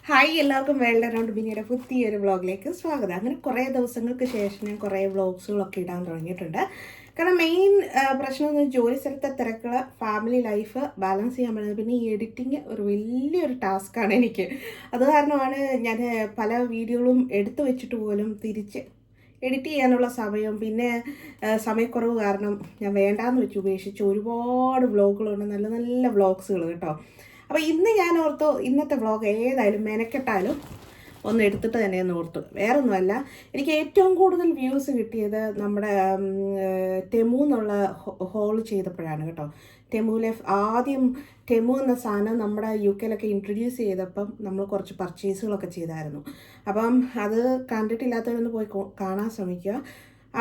Hi എല്ലാവർക്കും world around ബിനിയുടെ പുതിയൊരു വ്ളോഗിലേക്ക് സ്വാഗതം. അങ്ങനെ കുറേ ദിവസങ്ങൾക്ക് ശേഷം ഞാൻ കുറേ വ്ളോഗ്സുകളൊക്കെ ഇടാൻ തുടങ്ങിയിട്ടുണ്ട്. കാരണം മെയിൻ പ്രശ്നം എന്ന് ജോലി സ്ഥലത്തെ തിരക്കുകൾ, ഫാമിലി ലൈഫ് ബാലൻസ് ചെയ്യാൻ പറ്റുന്നത്. പിന്നെ ഈ എഡിറ്റിങ് ഒരു വലിയൊരു ടാസ്ക്കാണ് എനിക്ക്. അത് കാരണമാണ് ഞാൻ പല വീഡിയോകളും എടുത്തു വെച്ചിട്ട് പോലും തിരിച്ച് എഡിറ്റ് ചെയ്യാനുള്ള സമയം, പിന്നെ സമയക്കുറവ് കാരണം ഞാൻ വേണ്ടാന്ന് വെച്ച് ഉപേക്ഷിച്ച് ഒരുപാട് വ്ളോഗുകളുണ്ട്, നല്ല നല്ല വ്ളോഗ്സുകൾ കേട്ടോ. അപ്പോൾ ഇന്ന് ഞാൻ ഓർത്തു ഇന്നത്തെ വ്ളോഗ് ഏതായാലും മെനക്കെട്ടാലും ഒന്ന് എടുത്തിട്ട് തന്നെ ഒന്ന് ഓർത്തു. വേറൊന്നുമല്ല, എനിക്ക് ഏറ്റവും കൂടുതൽ വ്യൂസ് കിട്ടിയത് നമ്മുടെ ടെമു എന്നുള്ള ഹോൾ ചെയ്തപ്പോഴാണ് കേട്ടോ. ടെമുവിലെ ആദ്യം ടെമു എന്ന സാധനം നമ്മുടെ UK ഇൻട്രൊഡ്യൂസ് ചെയ്തപ്പം നമ്മൾ കുറച്ച് പർച്ചേസുകളൊക്കെ ചെയ്തായിരുന്നു. അപ്പം അത് കണ്ടിട്ടില്ലാത്തവരൊന്ന് പോയി കാണാൻ ശ്രമിക്കുക.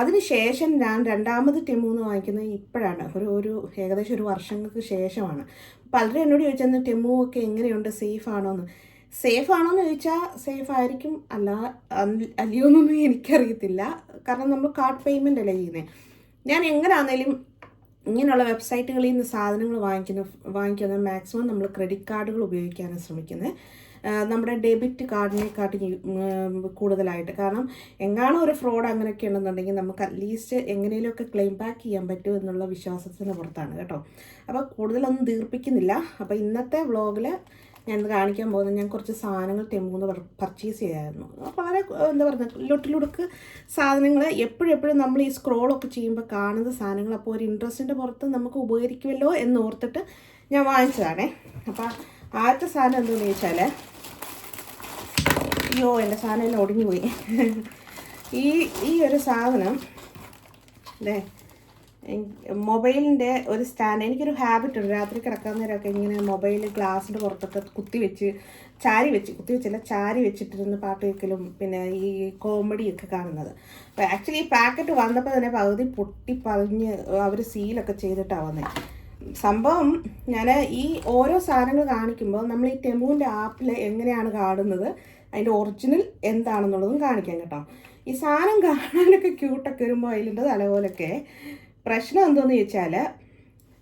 അതിനുശേഷം ഞാൻ രണ്ടാമത് ടെമു എന്ന് വാങ്ങിക്കുന്നത് ഇപ്പോഴാണ്, ഒരു ഏകദേശം ഒരു വർഷങ്ങൾക്ക് ശേഷമാണ്. പലരും എന്നോട് ചോദിച്ചെന്ന് ടെമു ഒക്കെ എങ്ങനെയുണ്ട്, സേഫ് ആണോന്ന്. സേഫ് ആണോയെന്ന് ചോദിച്ചാൽ സേഫ് ആയിരിക്കും, അല്ലയോ എന്നൊന്നും എനിക്കറിയത്തില്ല. കാരണം നമ്മൾ കാർഡ് പേയ്മെൻ്റ് അല്ലേ ചെയ്യുന്നത്. ഞാൻ എങ്ങനെയാണെങ്കിലും ഇങ്ങനെയുള്ള വെബ്സൈറ്റുകളിൽ നിന്ന് സാധനങ്ങൾ വാങ്ങിക്കുന്നത് മാക്സിമം നമ്മൾ ക്രെഡിറ്റ് കാർഡുകൾ ഉപയോഗിക്കാനാണ് ശ്രമിക്കുന്നത്, നമ്മുടെ ഡെബിറ്റ് കാർഡിനെക്കാട്ടി കൂടുതലായിട്ട്. കാരണം എങ്ങാനും ഒരു ഫ്രോഡ് അങ്ങനെയൊക്കെ ഉണ്ടെന്നുണ്ടെങ്കിൽ നമുക്ക് അറ്റ്ലീസ്റ്റ് എങ്ങനെയൊക്കെ ക്ലെയിം ബാക്ക് ചെയ്യാൻ പറ്റും എന്നുള്ള വിശ്വാസത്തിന് പുറത്താണ് കേട്ടോ. അപ്പോൾ കൂടുതലൊന്നും ദീർപ്പിക്കുന്നില്ല. അപ്പോൾ ഇന്നത്തെ വ്ളോഗിൽ ഞാനിത് കാണിക്കാൻ പോകുന്നത്, ഞാൻ കുറച്ച് സാധനങ്ങൾ ടെമുന്ന് പർച്ചേസ് ചെയ്യായിരുന്നു. വളരെ എന്താ പറയുക, ലൊട്ടിലുടുക്ക് സാധനങ്ങൾ. എപ്പോഴും നമ്മൾ ഈ സ്ക്രോളൊക്കെ ചെയ്യുമ്പോൾ കാണുന്ന സാധനങ്ങൾ, അപ്പോൾ ഒരു ഇൻട്രസ്റ്റിൻ്റെ പുറത്ത് നമുക്ക് ഉപകരിക്കുമല്ലോ എന്നോർത്തിട്ട് ഞാൻ വാങ്ങിച്ചതാണേ. അപ്പോൾ ആദ്യത്തെ സാധനം എന്താണെന്ന് ചോദിച്ചാൽ, അയ്യോ എൻ്റെ സാധനം എല്ലാം ഒടിഞ്ഞു പോയി. ഈ ഒരു സാധനം അല്ലേ, മൊബൈലിൻ്റെ ഒരു സ്റ്റാൻഡ്. എനിക്കൊരു ഹാബിറ്റ് ഉണ്ട്, രാത്രി കിടക്കാൻ നേരമൊക്കെ ഇങ്ങനെ മൊബൈൽ ഗ്ലാസിൻ്റെ പുറത്തൊക്കെ കുത്തി വെച്ചിട്ടിരുന്ന് പാട്ട് കേൾക്കലും പിന്നെ ഈ കോമഡിയൊക്കെ കാണുന്നത്. അപ്പോൾ ആക്ച്വലി ഈ പാക്കറ്റ് വന്നപ്പോൾ തന്നെ പകുതി പൊട്ടിപ്പറിഞ്ഞ് അവർ സീലൊക്കെ ചെയ്തിട്ടാണ് വന്നത്. സംഭവം ഞാൻ ഈ ഓരോ സാധനങ്ങൾ കാണിക്കുമ്പോൾ നമ്മൾ ഈ ടെമുവിൻ്റെ ആപ്പിൽ എങ്ങനെയാണ് കാണുന്നത്, അതിൻ്റെ ഒറിജിനൽ എന്താണെന്നുള്ളതും കാണിക്കാം കേട്ടോ. ഈ സാധനം കാണാനൊക്കെ ക്യൂട്ടൊക്കെ വരുമ്പോൾ അതിലുണ്ട് തലപോലൊക്കെ. പ്രശ്നം എന്തോന്ന് ചോദിച്ചാൽ,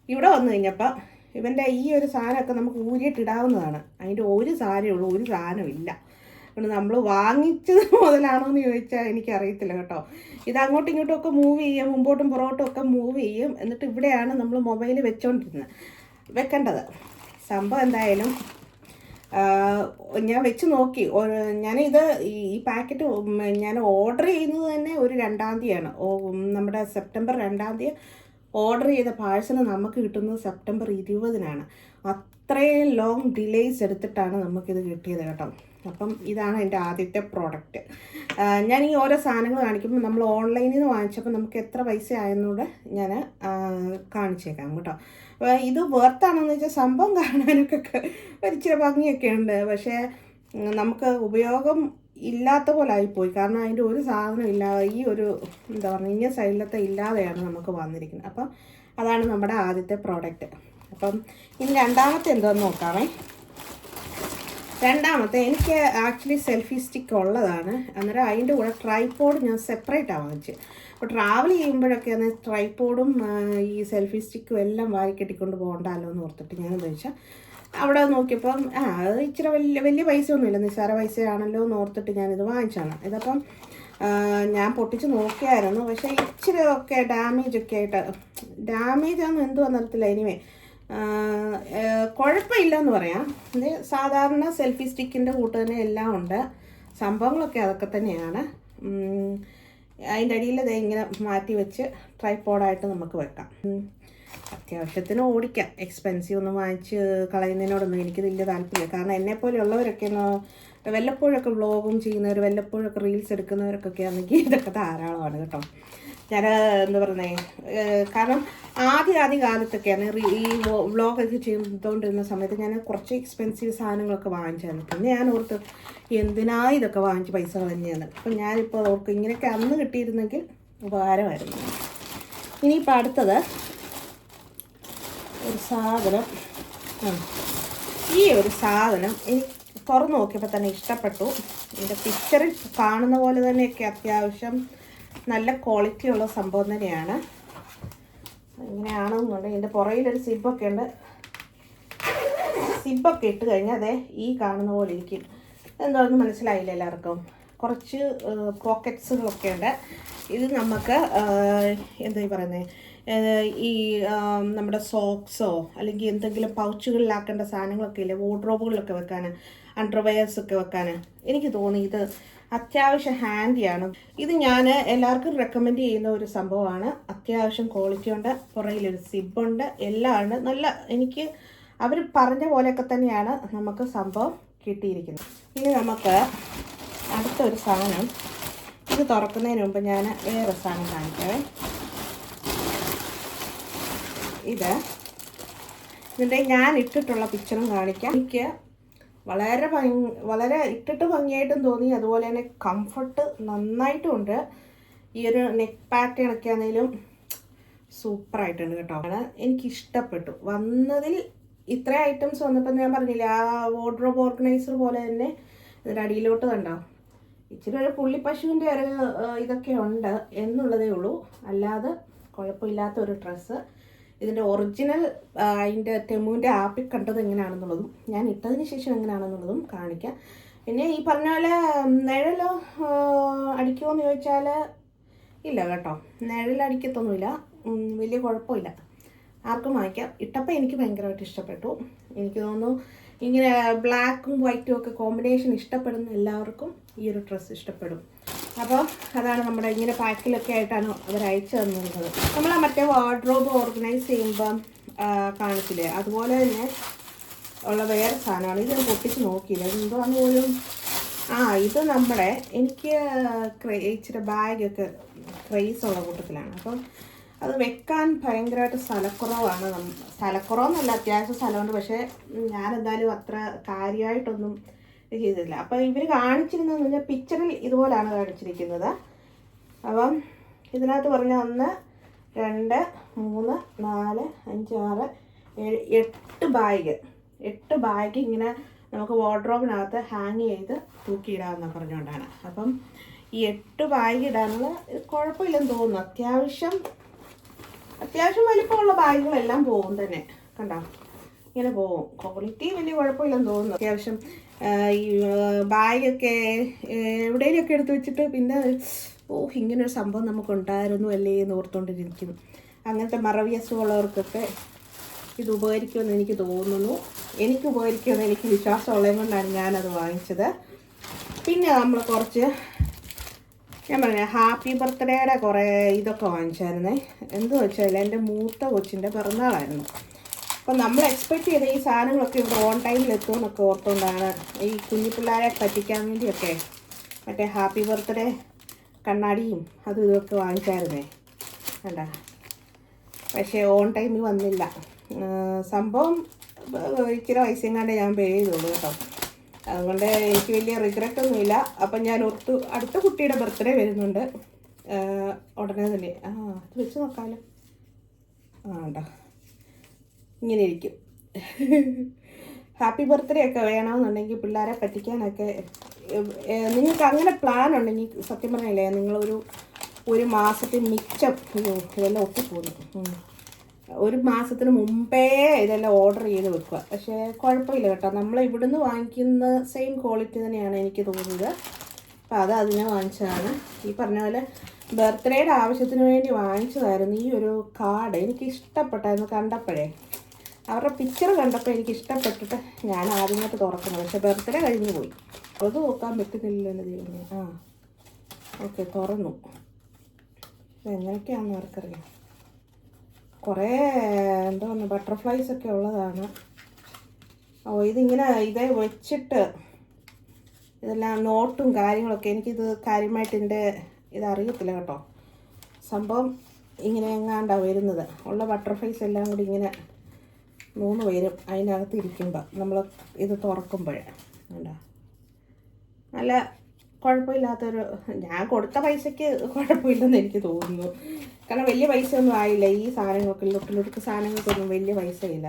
ഇവിടെ വന്നു കഴിഞ്ഞപ്പോൾ ഇവൻ്റെ ഈ ഒരു സാധനമൊക്കെ നമുക്ക് ഊരിയിട്ടിടാവുന്നതാണ്. അതിൻ്റെ ഒരു സാധനമേ ഉള്ളൂ, ഒരു സാധനമില്ല. അതുകൊണ്ട് നമ്മൾ വാങ്ങിച്ചത് മുതലാണോ എന്ന് ചോദിച്ചാൽ എനിക്കറിയത്തില്ല കേട്ടോ. ഇത് അങ്ങോട്ടും ഇങ്ങോട്ടും ഒക്കെ മൂവ് ചെയ്യും, മുമ്പോട്ടും പുറകോട്ടും ഒക്കെ മൂവ് ചെയ്യും. എന്നിട്ട് ഇവിടെയാണ് നമ്മൾ മൊബൈൽ വെക്കേണ്ടത്. സംഭവം എന്തായാലും ഞാൻ വെച്ച് നോക്കി. ഞാനിത് ഈ പാക്കറ്റ് ഞാൻ ഓർഡർ ചെയ്യുന്നത് തന്നെ ഒരു 2-ാം തീയതിയാണ്. നമ്മുടെ സെപ്റ്റംബർ 2-ാം തീയതി ഓർഡർ ചെയ്ത പാഴ്സൽ നമുക്ക് കിട്ടുന്നത് സെപ്റ്റംബർ 20-നാണ്. അത്രയും ലോങ് ഡിലേയ്സ് എടുത്തിട്ടാണ് നമുക്കിത് കിട്ടിയത് കേട്ടോ. അപ്പം ഇതാണ് എൻ്റെ ആദ്യത്തെ പ്രോഡക്റ്റ്. ഞാൻ ഈ ഓരോ സാധനങ്ങൾ കാണിക്കുമ്പോൾ നമ്മൾ ഓൺലൈനിൽ നിന്ന് വാങ്ങിച്ചപ്പോൾ നമുക്ക് എത്ര പൈസ ആയെന്നൂടെ ഞാൻ കാണിച്ചേക്കാം കേട്ടോ. ഇത് വെർത്താണെന്ന് വെച്ചാൽ സംഭവം കാണാനൊക്കെ ഇച്ചിരി ഭംഗിയൊക്കെ ഉണ്ട്, പക്ഷേ നമുക്ക് ഉപയോഗം ഇല്ലാത്ത പോലെ ആയിപ്പോയി. കാരണം അതിൻ്റെ ഒരു സാധനം ഇല്ലാതെ, ഈ ഒരു എന്താ പറയുക, ഇങ്ങനെ സൈഡിലത്തെ ഇല്ലാതെയാണ് നമുക്ക് വന്നിരിക്കുന്നത്. അപ്പം അതാണ് നമ്മുടെ ആദ്യത്തെ പ്രോഡക്റ്റ്. അപ്പം ഇനി രണ്ടാമത്തെ എന്താണെന്ന് നോക്കാമേ. രണ്ടാമത്തെ എനിക്ക് ആക്ച്വലി സെൽഫി സ്റ്റിക്ക് ഉള്ളതാണ്. അന്നേരം അതിൻ്റെ കൂടെ ട്രൈപോഡ് ഞാൻ സെപ്പറേറ്റാണ് വാങ്ങിച്ചത്. അപ്പോൾ ട്രാവൽ ചെയ്യുമ്പോഴൊക്കെയാണ് ട്രൈപോഡും ഈ സെൽഫി സ്റ്റിക്കും എല്ലാം വാരി കെട്ടിക്കൊണ്ട് പോകണ്ടല്ലോ എന്ന് ഓർത്തിട്ട് ഞാൻ വെച്ചാൽ അവിടെ നോക്കിയപ്പം അത് ഇച്ചിരി വലിയ പൈസ ഒന്നുമില്ല, നിസ്സാര പൈസയാണല്ലോ എന്ന് ഓർത്തിട്ട് ഞാനിത് വാങ്ങിച്ചാണ്. ഇതപ്പം ഞാൻ പൊട്ടിച്ച് നോക്കിയായിരുന്നു, പക്ഷേ ഇച്ചിരി ഒക്കെ ഡാമേജൊക്കെ ആയിട്ട്, ഡാമേജാണെന്ന് എന്തുവാ നിർത്തില്ല. എനിവേ കുഴപ്പമില്ല എന്ന് പറയാം. ഇത് സാധാരണ സെൽഫി സ്റ്റിക്കിൻ്റെ കൂട്ട് തന്നെ എല്ലാം ഉണ്ട്, സംഭവങ്ങളൊക്കെ അതൊക്കെ തന്നെയാണ്. അതിൻ്റെ അടിയിൽ ഇത് ഇങ്ങനെ മാറ്റി വെച്ച് ട്രൈപോഡായിട്ട് നമുക്ക് വെക്കാം. അത്യാവശ്യത്തിന് ഓടിക്കാം. എക്സ്പെൻസീവ് ഒന്നും വാങ്ങിച്ച് കളയുന്നതിനോടൊന്നും എനിക്ക് വലിയ താല്പര്യമില്ല. കാരണം എന്നെപ്പോലെയുള്ളവരൊക്കെ വല്ലപ്പോഴൊക്കെ വ്ളോഗും ചെയ്യുന്നവർ, വല്ലപ്പോഴൊക്കെ റീൽസ് എടുക്കുന്നവർക്കൊക്കെ ആണെങ്കിൽ ഇതൊക്കെ ധാരാളമാണ് കേട്ടോ. ഞാൻ എന്താ പറയുന്നത്, കാരണം ആദ്യ കാലത്തൊക്കെയാണ് ഈ വ്ളോഗൊക്കെ ചെയ്തുകൊണ്ടിരുന്ന സമയത്ത് ഞാൻ കുറച്ച് എക്സ്പെൻസീവ് സാധനങ്ങളൊക്കെ വാങ്ങിച്ചായിരുന്നു. പിന്നെ ഞാൻ ഓർത്ത് എന്തിനാ ഇതൊക്കെ വാങ്ങിച്ച് പൈസ കളഞ്ഞതെന്ന്. അപ്പം ഞാനിപ്പോൾ ഓർക്കും ഇങ്ങനെയൊക്കെ അന്ന് കിട്ടിയിരുന്നെങ്കിൽ ഉപകാരമായിരുന്നു. ഇനിയിപ്പോൾ അടുത്തത് ഒരു സാധനം, ഈ ഒരു സാധനം എനിക്ക് തുറന്ന് നോക്കിയപ്പോൾ തന്നെ ഇഷ്ടപ്പെട്ടു. ഇതിൻ്റെ പിക്ചറിൽ കാണുന്ന പോലെ തന്നെയൊക്കെ അത്യാവശ്യം നല്ല ക്വാളിറ്റിയുള്ള സംഭവം തന്നെയാണ്. ഇങ്ങനെയാണെന്നുണ്ടെങ്കിൽ ഇതിൻ്റെ പുറകിലൊരു സിബൊക്കെ ഉണ്ട്. സിബൊക്കെ ഇട്ട് കഴിഞ്ഞാൽ അതെ ഈ കാണുന്ന പോലെ ഇരിക്കും. എന്താണെന്ന് മനസ്സിലായില്ല എല്ലാവർക്കും. കുറച്ച് പോക്കറ്റ്സുകളൊക്കെ ഉണ്ട്. ഇത് നമുക്ക് എന്താ പറയുന്നത്, ഈ നമ്മുടെ സോക്സോ അല്ലെങ്കിൽ എന്തെങ്കിലും പൗച്ചുകളിലാക്കേണ്ട സാധനങ്ങളൊക്കെ ഇല്ലേ, വാർഡ്രോബുകളിലൊക്കെ വെക്കാൻ, അണ്ടർവെയർസൊക്കെ വെക്കാൻ, എനിക്ക് തോന്നി ഇത് അത്യാവശ്യം ഹാൻഡിയാണ്. ഇത് ഞാൻ എല്ലാവർക്കും റെക്കമെൻഡ് ചെയ്യുന്ന ഒരു സംഭവമാണ്. അത്യാവശ്യം ക്വാളിറ്റി ഉണ്ട്, പുറകിലൊരു സിബുണ്ട്, എല്ലാം ഉണ്ട്. നല്ല, എനിക്ക് അവർ പറഞ്ഞ പോലെയൊക്കെ തന്നെയാണ് നമുക്ക് സംഭവം കിട്ടിയിരിക്കുന്നത്. ഇനി നമുക്ക് അടുത്തൊരു സാധനം, ഇത് തുറക്കുന്നതിന് മുമ്പ് ഞാൻ വേറെ സാധനം കാണിക്കാവേ. ഇതിൻ്റെ ഞാൻ ഇട്ടിട്ടുള്ള പിക്ചറും കാണിക്കാം. എനിക്ക് വളരെ ഇട്ടിട്ട് ഭംഗിയായിട്ടും തോന്നി. അതുപോലെ തന്നെ കംഫർട്ട് നന്നായിട്ടും ഉണ്ട്. ഈ ഒരു നെക്ക് പാറ്റേൺ ഒക്കെ ആണെങ്കിലും സൂപ്പറായിട്ടുണ്ട് കേട്ടോ. എനിക്കിഷ്ടപ്പെട്ടു. വന്നതിൽ ഇത്ര ഐറ്റംസ് വന്നപ്പോൾ ഞാൻ പറഞ്ഞില്ല, ആ വാർഡ്രോബ് ഓർഗനൈസർ പോലെ തന്നെ ഇതിൻ്റെ അടിയിലോട്ട് കണ്ടോ, ഇച്ചിരി ഒരു പുള്ളിപ്പശുവിൻ്റെ ഒരു ഇതൊക്കെ ഉണ്ട് എന്നുള്ളതേ ഉള്ളൂ. അല്ലാതെ കുഴപ്പമില്ലാത്ത ഒരു ഡ്രസ്സ്. ഇതിൻ്റെ ഒറിജിനൽ അതിൻ്റെ ടെമുവിൻ്റെ ആപ്പിൽ കണ്ടത് എങ്ങനെയാണെന്നുള്ളതും ഞാൻ ഇട്ടതിന് ശേഷം എങ്ങനെയാണെന്നുള്ളതും കാണിക്കാം. പിന്നെ ഈ പറഞ്ഞ പോലെ നിഴലോ അടിക്കുമോ എന്ന് ചോദിച്ചാൽ ഇല്ല കേട്ടോ, നിഴലടിക്കത്തൊന്നുമില്ല, വലിയ കുഴപ്പമില്ല, ആർക്കും വാങ്ങിക്കാം. ഇട്ടപ്പോൾ എനിക്ക് ഭയങ്കരമായിട്ട് ഇഷ്ടപ്പെട്ടു. എനിക്ക് തോന്നുന്നു ഇങ്ങനെ ബ്ലാക്കും വൈറ്റും ഒക്കെ കോമ്പിനേഷൻ ഇഷ്ടപ്പെടുന്ന എല്ലാവർക്കും ഈ ഒരു ഡ്രസ്സ് ഇഷ്ടപ്പെടും. അപ്പോൾ അതാണ് നമ്മുടെ ഇങ്ങനെ പാക്കിലൊക്കെ ആയിട്ടാണ് അവർ അയച്ചു തന്നിരുന്നത്. നമ്മൾ മറ്റേ വാർഡ്രോബ് ഓർഗനൈസ് ചെയ്യുമ്പം കാണിച്ചില്ലേ, അതുപോലെ തന്നെ ഉള്ള വേറെ സാധനമാണ്. ഇത് പൊട്ടിച്ച് നോക്കിയില്ല, എന്തോന്ന് പോലും. ഇത് നമ്മുടെ, എനിക്ക് ഇച്ചിരി ബാഗൊക്കെ ക്രേസ് ഉള്ള കൂട്ടത്തിലാണ്. അപ്പം അത് വെക്കാൻ ഭയങ്കരമായിട്ട് സ്ഥലക്കുറവാണ്. സ്ഥലക്കുറവെന്നല്ല, അത്യാവശ്യം സ്ഥലമുണ്ട്. പക്ഷേ ഞാനെന്തായാലും അത്ര കാര്യമായിട്ടൊന്നും ചെയ്തില്ല. അപ്പോൾ ഇവർ കാണിച്ചിരുന്നതെന്ന് പറഞ്ഞാൽ പിക്ചറിൽ ഇതുപോലാണ് കാണിച്ചിരിക്കുന്നത്. അപ്പം ഇതിനകത്ത് പറഞ്ഞ 1, 2, 3, 4, 5, 6, 7, 8 ബാഗ് ഇങ്ങനെ നമുക്ക് വാർഡ്രോബിനകത്ത് ഹാങ് ചെയ്ത് തൂക്കിയിടാമെന്ന് പറഞ്ഞുകൊണ്ടാണ്. അപ്പം ഈ 8 ബാഗ് ഇടാനുള്ള കുഴപ്പമില്ലെന്ന് തോന്നുന്നു. അത്യാവശ്യം വലിപ്പമുള്ള ബാഗുകളെല്ലാം പോകും തന്നെ, കണ്ടോ, ഇങ്ങനെ പോകും. ക്വാളിറ്റി വലിയ കുഴപ്പമില്ലെന്ന് തോന്നുന്നു. അത്യാവശ്യം ഈ ബാഗൊക്കെ എവിടെയെങ്കിലുമൊക്കെ എടുത്ത് വെച്ചിട്ട് പിന്നെ ഇങ്ങനൊരു സംഭവം നമുക്കുണ്ടായിരുന്നു അല്ലേ എന്ന് ഓർത്തുകൊണ്ടിരിക്കുന്നു. അങ്ങനത്തെ മറവി അസുഖമുള്ളവർക്കൊക്കെ ഇത് ഉപകരിക്കുമെന്ന് എനിക്ക് തോന്നുന്നു. എനിക്ക് ഉപകരിക്കുമെന്ന് എനിക്ക് വിശ്വാസമുള്ളത് കൊണ്ടാണ് ഞാനത് വാങ്ങിച്ചത്. പിന്നെ നമ്മൾ കുറച്ച്, ഞാൻ പറഞ്ഞ ഹാപ്പി ബർത്ത്ഡേയുടെ കുറേ ഇതൊക്കെ വാങ്ങിച്ചായിരുന്നേ. എന്ത് വെച്ചാൽ എൻ്റെ മൂത്ത കൊച്ചിൻ്റെ പിറന്നാളായിരുന്നു. അപ്പം നമ്മൾ എക്സ്പെക്റ്റ് ചെയ്ത ഈ സാധനങ്ങളൊക്കെ ഇവിടെ ഓൺ ടൈമിൽ എത്തുമെന്നൊക്കെ ഓർത്തുകൊണ്ടാണ് ഈ കുഞ്ഞു പിള്ളേരെ പറ്റിക്കാൻ വേണ്ടിയൊക്കെ മറ്റേ ഹാപ്പി ബർത്ത്ഡേ കണ്ണാടിയും അതും ഇതൊക്കെ വാങ്ങിച്ചായിരുന്നേ, വേണ്ട. പക്ഷേ ഓൺ ടൈമിൽ വന്നില്ല. സംഭവം ഇച്ചിരി പൈസയെങ്ങാണ്ട് ഞാൻ പേ ചെയ്തോളൂ കേട്ടോ. അതുകൊണ്ട് എനിക്ക് വലിയ റിഗ്രറ്റൊന്നുമില്ല. അപ്പം ഞാൻ ഓർത്തു അടുത്ത കുട്ടിയുടെ ബർത്ത്ഡേ വരുന്നുണ്ട് ഉടനെ തന്നെ. അത് വെച്ച് നോക്കാമല്ലോ. ഉണ്ടോ, ഇങ്ങനെ ഇരിക്കും. ഹാപ്പി ബർത്ത്ഡേ ഒക്കെ വേണമെന്നുണ്ടെങ്കിൽ പിള്ളേരെ പറ്റിക്കാനൊക്കെ നിങ്ങൾക്ക് അങ്ങനെ പ്ലാൻ ഉണ്ടെങ്കിൽ സത്യം പറഞ്ഞില്ലേ, ഒരു മാസത്തിൽ മിച്ചം ഇതെല്ലാം ഒട്ടിപ്പോകുന്നു. ഒരു മാസത്തിന് മുമ്പേ ഇതെല്ലാം ഓർഡർ ചെയ്ത് വെക്കുക. പക്ഷേ കുഴപ്പമില്ല കേട്ടോ, നമ്മൾ ഇവിടുന്ന് വാങ്ങിക്കുന്ന സെയിം ക്വാളിറ്റി തന്നെയാണ് എനിക്ക് തോന്നുന്നത്. അപ്പോൾ അതിനെ വാങ്ങിച്ചതാണ്. ഈ പറഞ്ഞ പോലെ ബർത്ത്ഡേയുടെ ആവശ്യത്തിന് വേണ്ടി വാങ്ങിച്ചതായിരുന്നു. ഈ ഒരു കാർഡ് എനിക്ക് ഇഷ്ടപ്പെട്ടായിരുന്നു കണ്ടപ്പോഴേ. അവരുടെ പിക്ചർ കണ്ടപ്പോൾ എനിക്ക് ഇഷ്ടപ്പെട്ടിട്ട് ഞാൻ ആദ്യമായിട്ട് തുറക്കുന്നത്. പക്ഷേ ബർത്ത്ഡേ കഴിഞ്ഞു പോയി, അത് നോക്കാൻ പറ്റുന്നില്ലല്ലോ ദൈവമേ. ഓക്കെ, തുറന്നു. എങ്ങനെയൊക്കെയാണെന്ന് ആർക്കറിയാം. കുറേ എന്താണ് ബട്ടർഫ്ലൈസ് ഒക്കെ ഉള്ളതാണ്. ഇതിങ്ങനെ ഇതേ വെച്ചിട്ട് ഇതെല്ലാം നോട്ടും കാര്യങ്ങളൊക്കെ, എനിക്കിത് കാര്യമായിട്ട് ഇതറിയത്തില്ല കേട്ടോ. സംഭവം ഇങ്ങനെ എങ്ങാണ്ടാണ് വരുന്നത്. ഉള്ള ബട്ടർഫ്ലൈസ് എല്ലാം കൂടി ഇങ്ങനെ 3 വരും അതിനകത്ത് ഇരിക്കുമ്പോൾ നമ്മൾ ഇത് തുറക്കുമ്പോഴേ. വേണ്ട, നല്ല കുഴപ്പമില്ലാത്തൊരു, ഞാൻ കൊടുത്ത പൈസയ്ക്ക് കുഴപ്പമില്ലെന്ന് എനിക്ക് തോന്നുന്നു. കാരണം വലിയ പൈസ ഒന്നും ആയില്ല ഈ സാധനങ്ങൾക്ക്, ലുക്ക് സാധനങ്ങൾക്കൊന്നും വലിയ പൈസയില്ല.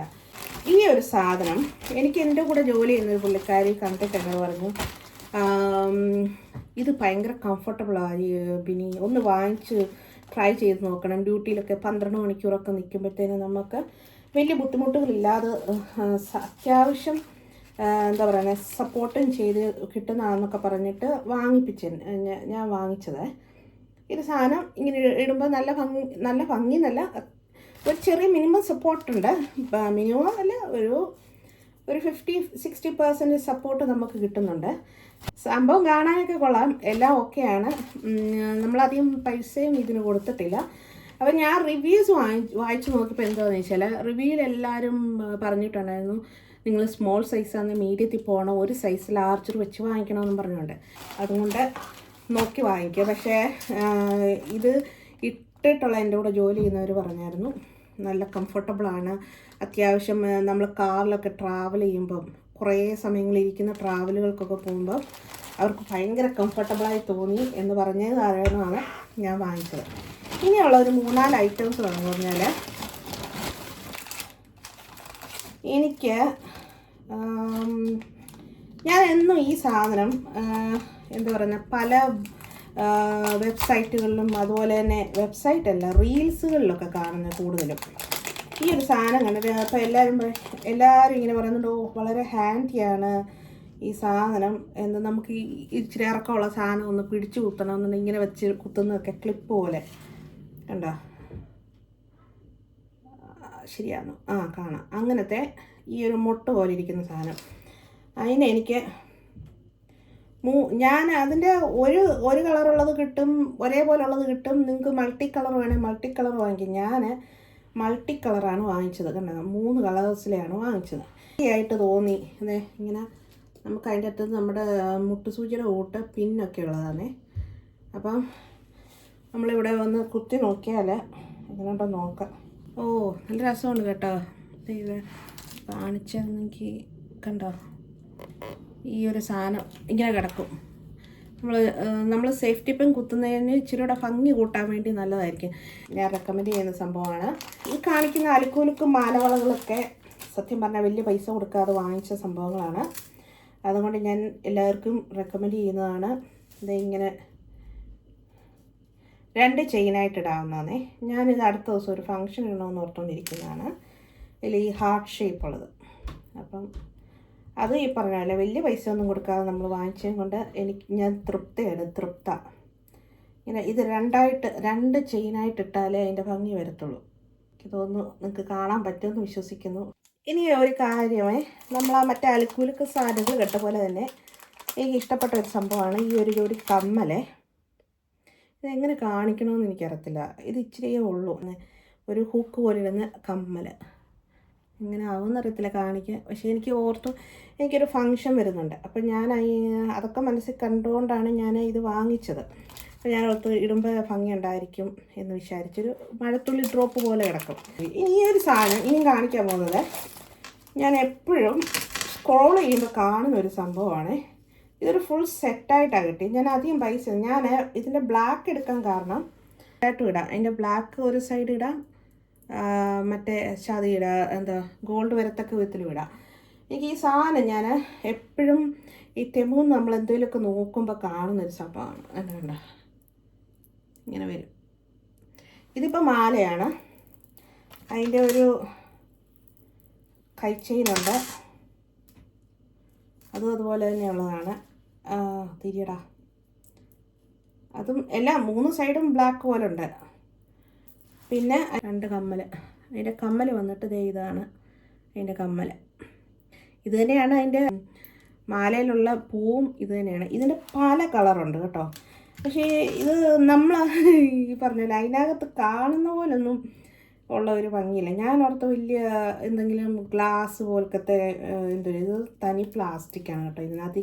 ഈ ഒരു സാധനം എനിക്ക് എൻ്റെ കൂടെ ജോലി ചെയ്യുന്നൊരു പുള്ളിക്കാരി കണ്ടിട്ട് എന്നോട് പറഞ്ഞു, ഇത് ഭയങ്കര കംഫർട്ടബിളാണ് ബിനി, ഒന്ന് വാങ്ങിച്ച് ട്രൈ ചെയ്ത് നോക്കണം. ഡ്യൂട്ടിയിലൊക്കെ 12 മണിക്കൂറൊക്കെ നിൽക്കുമ്പോഴത്തേനും നമുക്ക് വലിയ ബുദ്ധിമുട്ടുകളില്ലാതെ അത്യാവശ്യം എന്താ പറയുക സപ്പോർട്ടും ചെയ്ത് കിട്ടുന്നതാണെന്നൊക്കെ പറഞ്ഞിട്ട് ഞാൻ വാങ്ങിച്ചത്. ഇത് സാധനം ഇങ്ങനെ ഇടുമ്പോൾ നല്ല ഭംഗി എന്നല്ല, ഒരു ചെറിയ മിനിമം സപ്പോർട്ടുണ്ട്. മിനിമം അല്ല, ഒരു 50-60% സപ്പോർട്ട് നമുക്ക് കിട്ടുന്നുണ്ട്. സംഭവം കാണാനൊക്കെ കൊള്ളാം, എല്ലാം ഓക്കെയാണ്. നമ്മളധികം പൈസയും ഇതിന് കൊടുത്തിട്ടില്ല. അപ്പോൾ ഞാൻ റിവ്യൂസ് വായിച്ചു നോക്കിയപ്പോൾ എന്താണെന്ന് വെച്ചാൽ, റിവ്യൂവിൽ എല്ലാവരും പറഞ്ഞിട്ടുണ്ടായിരുന്നു നിങ്ങൾ സ്മോൾ സൈസാണ് മീഡിയത്തിൽ പോകണം, ഒരു സൈസ് ലാർജർ വെച്ച് വാങ്ങിക്കണമെന്ന് പറഞ്ഞുകൊണ്ട്. അതുകൊണ്ട് നോക്കി വാങ്ങിക്കുക. പക്ഷേ ഇത് ഇട്ടിട്ടുള്ള എൻ്റെ കൂടെ ജോലി ചെയ്യുന്നവർ പറഞ്ഞായിരുന്നു നല്ല കംഫർട്ടബിളാണ്. അത്യാവശ്യം നമ്മൾ കാറിലൊക്കെ ട്രാവൽ ചെയ്യുമ്പം കുറേ സമയങ്ങളിരിക്കുന്ന ട്രാവലുകൾക്കൊക്കെ പോകുമ്പോൾ അവർക്ക് ഭയങ്കര കംഫർട്ടബിളായി തോന്നി എന്ന് പറഞ്ഞത് കാരണമാണ് ഞാൻ വാങ്ങിച്ചത്. ഇനിയുള്ള ഒരു 3-4 ഐറ്റംസ് എന്ന് പറഞ്ഞാൽ, എനിക്ക് ഞാൻ എന്നും ഈ സാധനം എന്താ പറയുക പല വെബ്സൈറ്റുകളിലും അതുപോലെ തന്നെ വെബ്സൈറ്റല്ല റീൽസുകളിലൊക്കെ കാണുന്നത് കൂടുതലും ഈ ഒരു സാധനം കണ്ടിട്ട്. അപ്പോൾ എല്ലാവരും ഇങ്ങനെ പറയുന്നുണ്ട് വളരെ ഹാൻഡിയാണ് ഈ സാധനം എന്ന്, നമുക്ക് ഇച്ചിരി ഇറക്കമുള്ള സാധനം ഒന്ന് പിടിച്ചു കുത്തണമെന്നുണ്ടെങ്കിൽ ഇങ്ങനെ വെച്ച് കുത്തുന്നതൊക്കെ ക്ലിപ്പ് പോലെ കണ്ടോ, ശരിയാണോ? കാണാം. അങ്ങനത്തെ ഈ ഒരു മുട്ട പോലെ ഇരിക്കുന്ന സാധനം, അതിന് എനിക്ക് ഞാൻ അതിൻ്റെ ഒരു കളറുള്ളത് കിട്ടും, ഒരേപോലെ ഉള്ളത് കിട്ടും. നിങ്ങൾക്ക് മൾട്ടി കളർ വേണമെങ്കിൽ മൾട്ടി കളർ വാങ്ങിക്കും. ഞാൻ മൾട്ടി കളറാണ് വാങ്ങിച്ചത്. കണ്ടോ, 3 കളേഴ്സിലെയാണ് വാങ്ങിച്ചത്. ആയിട്ട് തോന്നി അതെ, ഇങ്ങനെ നമുക്ക് അതിൻ്റെ അകത്ത് നമ്മുടെ മുട്ടുസൂചിയുടെ കൂട്ട് പിന്നൊക്കെ ഉള്ളതാണേ. അപ്പം നമ്മളിവിടെ വന്ന് കുത്തി നോക്കിയാൽ എങ്ങനെയുണ്ടോ നോക്കാം. നല്ല രസമുണ്ട് കേട്ടോ. ഇത് കാണിച്ചെങ്കിൽ കണ്ടോ, ഈ ഒരു സാധനം ഇങ്ങനെ കിടക്കും. നമ്മൾ സേഫ്റ്റി പിൻ കുത്തുന്നതിന് ഇച്ചിരി കൂടെ ഭംഗി കൂട്ടാൻ വേണ്ടി നല്ലതായിരിക്കും. ഞാൻ റെക്കമെൻഡ് ചെയ്യുന്ന സംഭവമാണ്. ഈ കാണിക്കുന്ന അലുക്കുലുക്കും മാലവളകളൊക്കെ സത്യം പറഞ്ഞാൽ വലിയ പൈസ കൊടുക്കാതെ വാങ്ങിച്ച സംഭവങ്ങളാണ്. അതുകൊണ്ട് ഞാൻ എല്ലാവർക്കും റെക്കമെൻഡ് ചെയ്യുന്നതാണ്. ഇങ്ങനെ 2 ചെയിനായിട്ട് ഇടാവുന്നതാണേ. ഞാനിത് അടുത്ത ദിവസം ഒരു ഫംഗ്ഷൻ ഇടണമെന്ന് ഓർത്തുകൊണ്ടിരിക്കുന്നതാണ്. ഇതിൽ ഈ ഹാർട്ട് ഷേപ്പ് ഉള്ളത്. അപ്പം അത് ഈ പറഞ്ഞ പോലെ വലിയ പൈസ ഒന്നും കൊടുക്കാതെ നമ്മൾ വാങ്ങിച്ചതും കൊണ്ട് ഞാൻ തൃപ്ത. ഇങ്ങനെ ഇത് 2 ചെയിനായിട്ട് ഇട്ടാലേ അതിൻ്റെ ഭംഗി വരത്തുള്ളൂ. എനിക്ക് തോന്നുന്നു നിങ്ങൾക്ക് കാണാൻ പറ്റുമെന്ന് വിശ്വസിക്കുന്നു. ഇനി ഒരു കാര്യമേ, നമ്മൾ മറ്റേ അലുക്കുലുക്ക് സാധനങ്ങൾ കേട്ട പോലെ തന്നെ എനിക്ക് ഇഷ്ടപ്പെട്ട ഒരു സംഭവമാണ് ഈ ഒരു ജോഡി കമ്മലേ. ഇതെങ്ങനെ കാണിക്കണമെന്ന് എനിക്കറിയത്തില്ല. ഇത് ഇച്ചിരിയേ ഉള്ളൂ, ഒരു ഹൂക്ക് പോലെ ഇരുന്ന കമ്മൽ. ഇങ്ങനെ ആവുമെന്നറിയത്തില്ല കാണിക്കാൻ. പക്ഷേ എനിക്കൊരു ഫങ്ഷൻ വരുന്നുണ്ട്. അപ്പം ഞാൻ അതൊക്കെ മനസ്സിൽ കണ്ടുകൊണ്ടാണ് ഞാൻ ഇത് വാങ്ങിച്ചത്. അപ്പോൾ ഞാൻ ഇടുമ്പോൾ ഭംഗി ഉണ്ടായിരിക്കും എന്ന് വിചാരിച്ചൊരു മഴത്തുള്ളി ഡ്രോപ്പ് പോലെ കിടക്കും. ഈ ഒരു സാധനം ഇനിയും കാണിക്കാൻ പോകുന്നത് ഞാൻ എപ്പോഴും സ്ക്രോൾ ചെയ്യുമ്പോൾ കാണുന്ന ഒരു സംഭവമാണ്. ഇതൊരു ഫുൾ സെറ്റായിട്ടാണ് കിട്ടി. ഞാൻ അധികം പൈസ ഞാൻ ഇതിൻ്റെ ബ്ലാക്ക് എടുക്കാൻ കാരണം ആയിട്ടും ഇടാം. അതിൻ്റെ ബ്ലാക്ക് ഒരു സൈഡ് ഇടാം, മറ്റേ എന്താ ഗോൾഡ് വരത്തക്ക വിധത്തിലും ഇടാം. എനിക്ക് ഈ സാധനം ഞാൻ എപ്പോഴും ഈ തെമുന്ന് നമ്മൾ എന്തെങ്കിലുമൊക്കെ നോക്കുമ്പോൾ കാണുന്നൊരു സംഭവമാണ്. അതുകൊണ്ട് ഇങ്ങനെ വരും. ഇതിപ്പോൾ മാലയാണ്, അതിൻ്റെ ഒരു കൈച്ചെയിനുണ്ട്, അതുപോലെ തന്നെയുള്ളതാണ്. തിരിയടാ, അതും എല്ലാം 3 സൈഡും ബ്ലാക്ക് പോലെ ഉണ്ട്. പിന്നെ 2 കമ്മൽ. അതിൻ്റെ കമ്മൽ വന്നിട്ട് ഇതാണ് അതിൻ്റെ കമ്മൽ. ഇത് തന്നെയാണ് അതിൻ്റെ മാലയിലുള്ള പൂവും ഇത് തന്നെയാണ്. ഇതിൻ്റെ പല കളറുണ്ട് കേട്ടോ. പക്ഷേ ഇത് നമ്മൾ ഈ പറഞ്ഞില്ല അതിനകത്ത് കാണുന്ന പോലൊന്നും ഉള്ള ഒരു ഭംഗിയില്ല. ഞാൻ ഓർത്ത് വലിയ എന്തെങ്കിലും ഗ്ലാസ് പോലത്തെ ഇത് തനി പ്ലാസ്റ്റിക്കാണ് കേട്ടോ. ഇതിനകത്ത്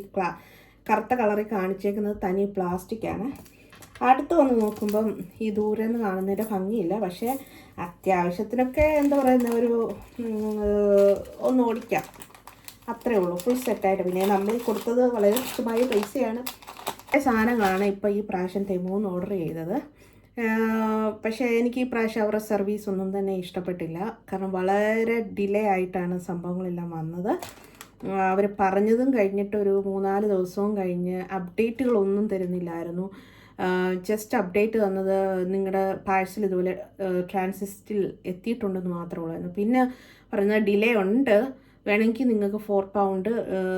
കറുത്ത കളറിൽ കാണിച്ചേക്കുന്നത് തനി പ്ലാസ്റ്റിക്കാണ്. അടുത്ത് വന്ന് നോക്കുമ്പം ഈ ദൂരെ നിന്ന് കാണുന്നതിൻ്റെ ഭംഗിയില്ല. പക്ഷേ അത്യാവശ്യത്തിനൊക്കെ എന്താ പറയുന്ന ഒന്ന് ഓടിക്കാം, അത്രേ ഉള്ളൂ. ഫുൾ സെറ്റായിട്ട്. പിന്നെ നമ്മൾ കൊടുത്തത് വളരെ തുച്ഛമായ പൈസയാണ്. സാധനങ്ങളാണ് ഇപ്പോൾ ഈ പ്രാവശ്യം തെമൂന്ന് ഓർഡർ ചെയ്തത്. പക്ഷേ എനിക്ക് ഈ പ്രാവശ്യം അവരുടെ സർവീസ് ഒന്നും തന്നെ ഇഷ്ടപ്പെട്ടില്ല. കാരണം വളരെ ഡിലേ ആയിട്ടാണ് സംഭവങ്ങളെല്ലാം വന്നത്. അവർ പറഞ്ഞതും കഴിഞ്ഞിട്ട് ഒരു 3-4 ദിവസവും കഴിഞ്ഞ് അപ്ഡേറ്റുകളൊന്നും തരുന്നില്ലായിരുന്നു. ജസ്റ്റ് അപ്ഡേറ്റ് തന്നത് നിങ്ങളുടെ പാഴ്സൽ ഇതുപോലെ ട്രാൻസിസ്റ്റിൽ എത്തിയിട്ടുണ്ടെന്ന് മാത്രമേ ഉള്ളായിരുന്നു. പിന്നെ പറയുന്നത് ഡിലേ ഉണ്ട്, വേണമെങ്കിൽ നിങ്ങൾക്ക് £4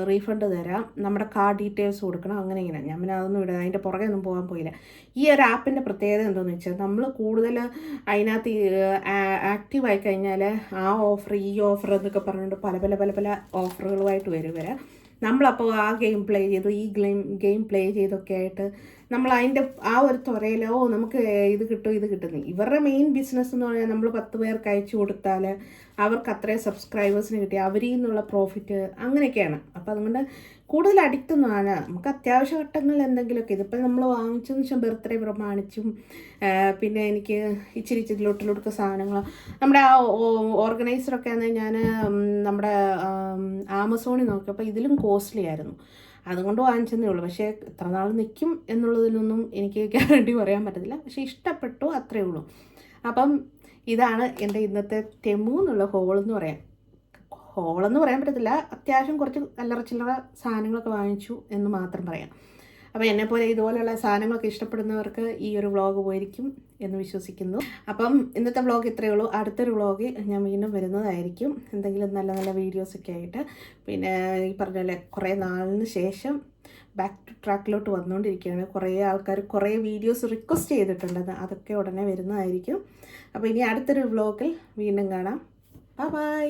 റീഫണ്ട് തരാം, നമ്മുടെ കാർഡ് ഡീറ്റെയിൽസ് കൊടുക്കണം, അങ്ങനെ ഇങ്ങനെ. ഞാൻ പിന്നെ അതൊന്നും ഇടാം, അതിൻ്റെ പുറകെ ഒന്നും പോകാൻ പോയില്ല. ഈ ഒരു ആപ്പിൻ്റെ പ്രത്യേകത എന്താണെന്ന് വെച്ചാൽ നമ്മൾ കൂടുതൽ അതിനകത്ത് ആക്റ്റീവ് ആയി കഴിഞ്ഞാൽ ആ ഓഫർ ഈ ഓഫർ എന്നൊക്കെ പറഞ്ഞുകൊണ്ട് പല പല പല പല ഓഫറുകളുമായിട്ട് വരും. നമ്മളപ്പോൾ ആ ഗെയിം പ്ലേ ചെയ്തു, ഈ ഗെയിം പ്ലേ ചെയ്തൊക്കെ ആയിട്ട് നമ്മൾ അതിൻ്റെ ആ ഒരു തുറയിലോ നമുക്ക് ഇത് കിട്ടും ഇത് കിട്ടുന്നു. ഇവരുടെ മെയിൻ ബിസിനസ് എന്ന് പറഞ്ഞാൽ നമ്മൾ 10 പേർക്ക് അയച്ചു കൊടുത്താൽ അവർക്ക് അത്രയും സബ്സ്ക്രൈബേഴ്സിന് കിട്ടി അവരിൽ നിന്നുള്ള പ്രോഫിറ്റ് അങ്ങനെയൊക്കെയാണ്. അപ്പോൾ അതുകൊണ്ട് കൂടുതൽ അഡിക്റ്റൊന്നുമാണ്. നമുക്ക് അത്യാവശ്യ ഘട്ടങ്ങളിൽ എന്തെങ്കിലുമൊക്കെ, ഇതിപ്പോൾ നമ്മൾ വാങ്ങിച്ചെന്ന് വെച്ചാൽ ബർത്ത്ഡേ പ്രമാണിച്ചും പിന്നെ എനിക്ക് ഇച്ചിരി ലൊട്ടിലൊടുക്ക സാധനങ്ങൾ നമ്മുടെ ആ ഓർഗനൈസറൊക്കെ ആണെങ്കിൽ ഞാൻ നമ്മുടെ ആമസോണിൽ നോക്കിയപ്പോൾ ഇതിലും കോസ്റ്റ്ലി ആയിരുന്നു. അതുകൊണ്ട് വാങ്ങിച്ചതേ ഉള്ളൂ. പക്ഷേ എത്ര നാൾ നിൽക്കും എന്നുള്ളതിനൊന്നും എനിക്ക് ഗ്യാരണ്ടി പറയാൻ പറ്റത്തില്ല. പക്ഷേ ഇഷ്ടപ്പെട്ടു, അത്രയേ ഉള്ളൂ. അപ്പം ഇതാണ് എൻ്റെ ഇന്നത്തെ ടെമു എന്നുള്ള ഹോളെന്ന് പറയാൻ പറ്റത്തില്ല. അത്യാവശ്യം കുറച്ച് അല്ലറ ചില്ലറ സാധനങ്ങളൊക്കെ വാങ്ങിച്ചു എന്ന് മാത്രം പറയാം. അപ്പോൾ എന്നെപ്പോലെ ഇതുപോലെയുള്ള സാധനങ്ങളൊക്കെ ഇഷ്ടപ്പെടുന്നവർക്ക് ഈ ഒരു വ്ളോഗ് പോയിരിക്കും എന്ന് വിശ്വസിക്കുന്നു. അപ്പം ഇന്നത്തെ വ്ളോഗ് ഇത്രയേ ഉള്ളൂ. അടുത്തൊരു വ്ളോഗ് ഞാൻ വീണ്ടും വരുന്നതായിരിക്കും, എന്തെങ്കിലും നല്ല നല്ല വീഡിയോസൊക്കെ ആയിട്ട്. പിന്നെ ഈ പറഞ്ഞ പോലെ കുറേ നാളിന് ശേഷം ബാക്ക് ടു ട്രാക്കിലോട്ട് വന്നുകൊണ്ടിരിക്കുകയാണ്. കുറേ ആൾക്കാർ കുറേ വീഡിയോസ് റിക്വസ്റ്റ് ചെയ്തിട്ടുണ്ട്, അതൊക്കെ ഉടനെ വരുന്നതായിരിക്കും. അപ്പോൾ ഇനി അടുത്തൊരു വ്ളോഗിൽ വീണ്ടും കാണാം. ബൈ.